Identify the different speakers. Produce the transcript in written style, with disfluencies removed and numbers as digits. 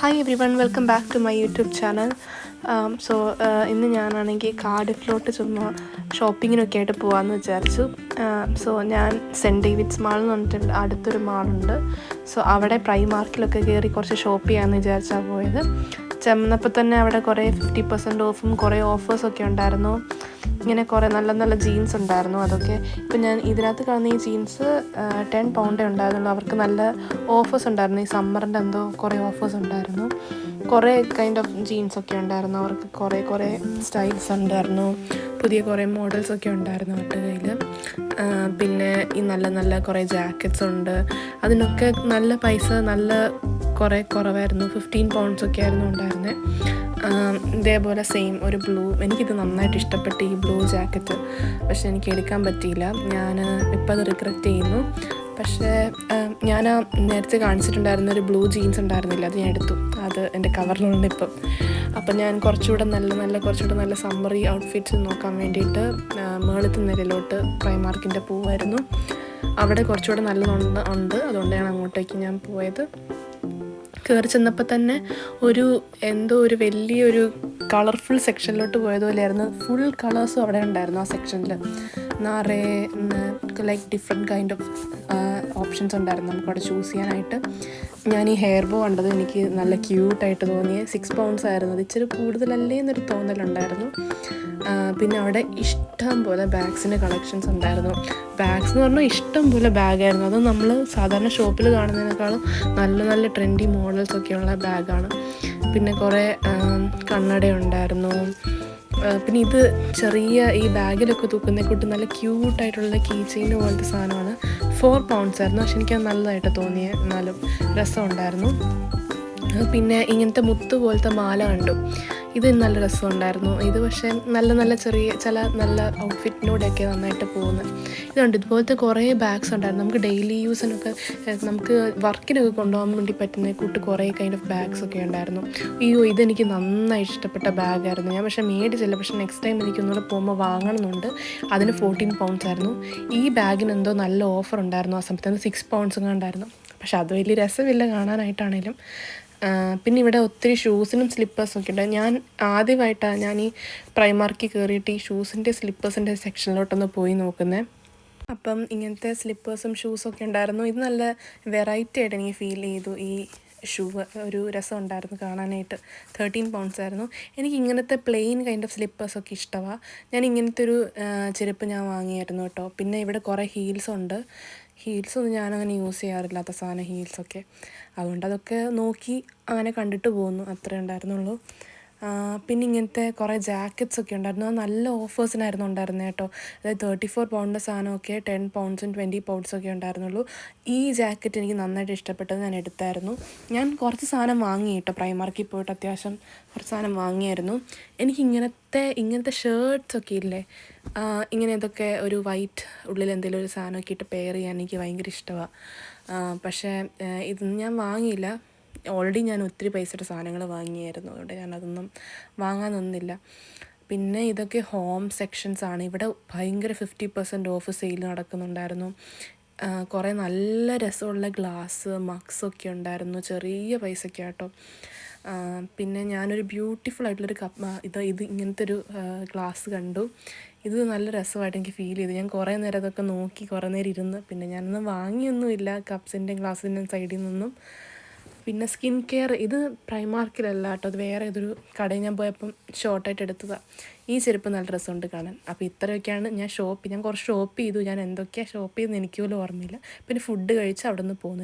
Speaker 1: Hi everyone, welcome back to my YouTube channel. ഇന്ന് ഞാനാണെങ്കിൽ കാർഡിഫിലോട്ട് ചുമ്മാ ഷോപ്പിങ്ങിനൊക്കെ ആയിട്ട് പോകാമെന്ന് വിചാരിച്ചു. ഞാൻ സെൻറ്റ് ഡേവിഡ്സ് മാൾ എന്ന് പറഞ്ഞിട്ട് അടുത്തൊരു മാളുണ്ട്. അവിടെ പ്രൈമാർക്കിലൊക്കെ കയറി കുറച്ച് ഷോപ്പ് ചെയ്യാമെന്ന് വിചാരിച്ചാണ് പോയത്. ചെന്നപ്പോൾ തന്നെ അവിടെ കുറേ 50% ഓഫും കുറേ ഓഫേഴ്സൊക്കെ ഉണ്ടായിരുന്നു. ഇങ്ങനെ കുറേ നല്ല നല്ല ജീൻസ് ഉണ്ടായിരുന്നു. അതൊക്കെ ഇപ്പം ഞാൻ ഇതിനകത്ത് കാണുന്ന ഈ ജീൻസ് £10 ഉണ്ടായിരുന്നുള്ളൂ. അവർക്ക് നല്ല ഓഫേഴ്സ് ഉണ്ടായിരുന്നു. ഈ സമ്മറിൻ്റെ എന്തോ കുറേ ഓഫേഴ്സ് ഉണ്ടായിരുന്നു. കുറേ കൈൻഡ് ഓഫ് ജീൻസൊക്കെ ഉണ്ടായിരുന്നു. അവർക്ക് കുറേ സ്റ്റൈൽസ് ഉണ്ടായിരുന്നു. പുതിയ കുറേ മോഡൽസൊക്കെ ഉണ്ടായിരുന്നു അവരുടെ കയ്യിൽ. പിന്നെ ഈ നല്ല നല്ല കുറേ ജാക്കറ്റ്സ് ഉണ്ട്. അതിനൊക്കെ നല്ല പൈസ നല്ല കുറേ കുറവായിരുന്നു. £15 ഒക്കെ ആയിരുന്നു ഉണ്ടായിരുന്നത്. ഇതേപോലെ സെയിം ഒരു ബ്ലൂ, എനിക്കിത് നന്നായിട്ട് ഇഷ്ടപ്പെട്ടു ഈ ബ്ലൂ ജാക്കറ്റ്. പക്ഷെ എനിക്ക് എടുക്കാൻ പറ്റിയില്ല. ഞാൻ ഇപ്പം അത് റിഗ്രറ്റ് ചെയ്യുന്നു. പക്ഷേ ഞാൻ നേരത്തെ കാണിച്ചിട്ടുണ്ടായിരുന്ന ഒരു ബ്ലൂ ജീൻസ് ഉണ്ടായിരുന്നില്ല, അത് ഞാൻ എടുത്തു. അത് എൻ്റെ കവറിലുണ്ട് ഇപ്പം. അപ്പം ഞാൻ കുറച്ചുകൂടെ നല്ല സമ്മറി ഔട്ട്ഫിറ്റ്സ് നോക്കാൻ വേണ്ടിയിട്ട് മേളത്തെ നിലയിലോട്ട് പ്രൈമാർക്കിൻ്റെ പോവായിരുന്നു. അവിടെ കുറച്ചുകൂടെ നല്ലതുണ്ട്. അതുകൊണ്ട് ഞാൻ അങ്ങോട്ടേക്ക് ഞാൻ പോയത്. കയറി ചെന്നപ്പോൾ തന്നെ ഒരു വലിയൊരു കളർഫുൾ സെക്ഷനിലോട്ട് പോയതുപോലെയായിരുന്നു. ഫുൾ കളേഴ്സും അവിടെ ഉണ്ടായിരുന്നു. ആ സെക്ഷനിൽ നിറയെ ഡിഫറെൻറ്റ് കൈൻഡ് ഓഫ് ഓപ്ഷൻസ് ഉണ്ടായിരുന്നു നമുക്കവിടെ ചൂസ് ചെയ്യാനായിട്ട്. ഞാൻ ഈ ഹെയർ ബോ കണ്ടത് എനിക്ക് നല്ല ക്യൂട്ടായിട്ട് തോന്നിയ £6 ആയിരുന്നു. അത് ഇച്ചിരി കൂടുതലല്ലേ എന്നൊരു തോന്നലുണ്ടായിരുന്നു. പിന്നെ അവിടെ ഇഷ്ടം പോലെ ബാഗ്സിൻ്റെ കളക്ഷൻസ് ഉണ്ടായിരുന്നു. ബാഗ്സ് എന്ന് പറഞ്ഞാൽ ഇഷ്ടം പോലെ ബാഗായിരുന്നു. അത് നമ്മൾ സാധാരണ ഷോപ്പിൽ കാണുന്നതിനേക്കാളും നല്ല ട്രെൻഡി മോഡൽസൊക്കെയുള്ള ബാഗാണ്. പിന്നെ കുറേ കണ്ണട ഉണ്ടായിരുന്നു. പിന്നെ ഇത് ചെറിയ ഈ ബാഗിലൊക്കെ തൂക്കുന്ന കൂട്ട് നല്ല ക്യൂട്ടായിട്ടുള്ള കീ ചെയിൻ പോലത്തെ സാധനമാണ്. £4 ആയിരുന്നു. പക്ഷെ എനിക്കത് നല്ലതായിട്ട് തോന്നിയ, എന്നാലും രസമുണ്ടായിരുന്നു. പിന്നെ ഇങ്ങനത്തെ മുത്ത് പോലത്തെ മാല കണ്ടു. ഇത് നല്ല രസമുണ്ടായിരുന്നു. ഇത് പക്ഷേ നല്ല ചില നല്ല ഔട്ട്ഫിറ്റിനോടെയൊക്കെ നന്നായിട്ട് പോകുന്നത്. ഇതുണ്ട്. ഇതുപോലത്തെ കുറേ ബാഗ്സ് ഉണ്ടായിരുന്നു. നമുക്ക് ഡെയിലി യൂസിനൊക്കെ നമുക്ക് വർക്കിനൊക്കെ കൊണ്ടുപോകാൻ വേണ്ടി പറ്റുന്ന കൂട്ട് കുറേ കൈൻഡ് ഓഫ് ബാഗ്സ് ഒക്കെ ഉണ്ടായിരുന്നു. ഇതെനിക്ക് നന്നായി ഇഷ്ടപ്പെട്ട ബാഗായിരുന്നു. ഞാൻ പക്ഷേ മേടിച്ചില്ല. പക്ഷേ നെക്സ്റ്റ് ടൈം എനിക്കൊന്നുകൂടെ പോകുമ്പോൾ വാങ്ങണമെന്നുണ്ട്. അതിന് £14 ആയിരുന്നു. ഈ ബാഗിന് എന്തോ നല്ല ഓഫർ ഉണ്ടായിരുന്നു. ആ സമയത്ത് £6 ഉണ്ടായിരുന്നു. പക്ഷെ അത് വലിയ രസമില്ല കാണാനായിട്ടാണേലും. പിന്നെ ഇവിടെ ഒത്തിരി ഷൂസിനും സ്ലിപ്പേഴ്സൊക്കെ ഉണ്ട്. ഞാൻ ആദ്യമായിട്ടാണ് ഞാൻ ഈ പ്രൈമാർക്കിൽ കയറിയിട്ട് ഈ ഷൂസിൻ്റെ സ്ലിപ്പേഴ്സിൻ്റെ സെക്ഷനിലോട്ടൊന്ന് പോയി നോക്കുന്നത്. അപ്പം ഇങ്ങനത്തെ സ്ലിപ്പേഴ്സും ഷൂസൊക്കെ ഉണ്ടായിരുന്നു. ഇത് നല്ല വെറൈറ്റി ആയിട്ട് എനിക്ക് ഫീൽ ചെയ്തു. ഈ ഷൂ ഒരു രസം ഉണ്ടായിരുന്നു കാണാനായിട്ട്. £13 ആയിരുന്നു. എനിക്ക് ഇങ്ങനത്തെ പ്ലെയിൻ കൈൻഡ് ഓഫ് സ്ലിപ്പേഴ്സൊക്കെ ഇഷ്ടമാണ്. ഞാൻ ഇങ്ങനത്തെ ഒരു ചെരുപ്പ് ഞാൻ വാങ്ങിയായിരുന്നു കേട്ടോ. പിന്നെ ഇവിടെ കുറേ ഹീൽസൊന്നും ഞാനങ്ങനെ യൂസ് ചെയ്യാറില്ലാത്ത സാധനം ഹീൽസൊക്കെ. അതുകൊണ്ട് അതൊക്കെ നോക്കി അങ്ങനെ കണ്ടിട്ട് പോകുന്നു, അത്രേ ഉണ്ടായിരുന്നുള്ളൂ. പിന്നെ ഇങ്ങനത്തെ കുറേ ജാക്കറ്റ്സൊക്കെ ഉണ്ടായിരുന്നു. അത് നല്ല ഓഫേഴ്സിനായിരുന്നു ഉണ്ടായിരുന്നത് കേട്ടോ. അതായത് £34 സാധനമൊക്കെ £10 £20 ഒക്കെ ഉണ്ടായിരുന്നുള്ളൂ. ഈ ജാക്കറ്റ് എനിക്ക് നന്നായിട്ട് ഇഷ്ടപ്പെട്ടത്, ഞാൻ എടുത്തായിരുന്നു. ഞാൻ കുറച്ച് സാധനം വാങ്ങി കേട്ടോ. പ്രൈമാർക്കിൽ പോയിട്ട് അത്യാവശ്യം കുറച്ച് സാധനം വാങ്ങിയായിരുന്നു. എനിക്ക് ഇങ്ങനത്തെ ഷർട്ട്സൊക്കെ ഇല്ലേ, ഇങ്ങനെ ഇതൊക്കെ ഒരു വൈറ്റ് ഉള്ളിൽ എന്തെങ്കിലും ഒരു സാധനമൊക്കെ ഇട്ട് പെയർ ചെയ്യാൻ എനിക്ക് ഭയങ്കര ഇഷ്ടമാണ്. പക്ഷേ ഇതൊന്നും ഞാൻ വാങ്ങിയില്ല. ഓൾറെഡി ഞാൻ ഒത്തിരി പൈസയുടെ സാധനങ്ങൾ വാങ്ങിയായിരുന്നു. അതുകൊണ്ട് ഞാനതൊന്നും വാങ്ങാൻ നിന്നില്ല. പിന്നെ ഇതൊക്കെ ഹോം സെക്ഷൻസാണ്. ഇവിടെ ഭയങ്കര 50% ഓഫ് സെയിൽ നടക്കുന്നുണ്ടായിരുന്നു. കുറേ നല്ല രസമുള്ള ഗ്ലാസ് മഗ്സൊക്കെ ഉണ്ടായിരുന്നു. ചെറിയ പൈസയ്ക്ക് കേട്ടോ. പിന്നെ ഞാനൊരു ബ്യൂട്ടിഫുൾ ആയിട്ടുള്ളൊരു ഇത് ഇങ്ങനത്തെ ഒരു ഗ്ലാസ് കണ്ടു. ഇത് നല്ല രസമായിട്ട് എനിക്ക് ഫീൽ ചെയ്തു. ഞാൻ കുറേ നേരം അതൊക്കെ നോക്കി കുറേ നേരം ഇരുന്ന്. പിന്നെ ഞാനൊന്നും വാങ്ങിയൊന്നുമില്ല കപ്സിൻ്റെയും ഗ്ലാസിൻ്റെയും സൈഡിൽ നിന്നും. പിന്നെ സ്കിൻ കെയർ, ഇത് പ്രൈമാർക്കിലല്ല കേട്ടോ. അത് വേറെ ഏതൊരു കടയിൽ ഞാൻ പോയപ്പം ഷോർട്ടായിട്ട് എടുത്തതാണ്. ഈ ചെരുപ്പ് നല്ല രസമുണ്ട് കാണാൻ. അപ്പോൾ ഇത്രയൊക്കെയാണ് ഞാൻ കുറച്ച് ഷോപ്പ് ചെയ്തു. ഞാൻ എന്തൊക്കെയാണ് ഷോപ്പ് ചെയ്തെന്ന് എനിക്ക് പോലും ഓർമ്മയില്ല. പിന്നെ ഫുഡ് കഴിച്ച് അവിടെ നിന്ന് പോന്നു.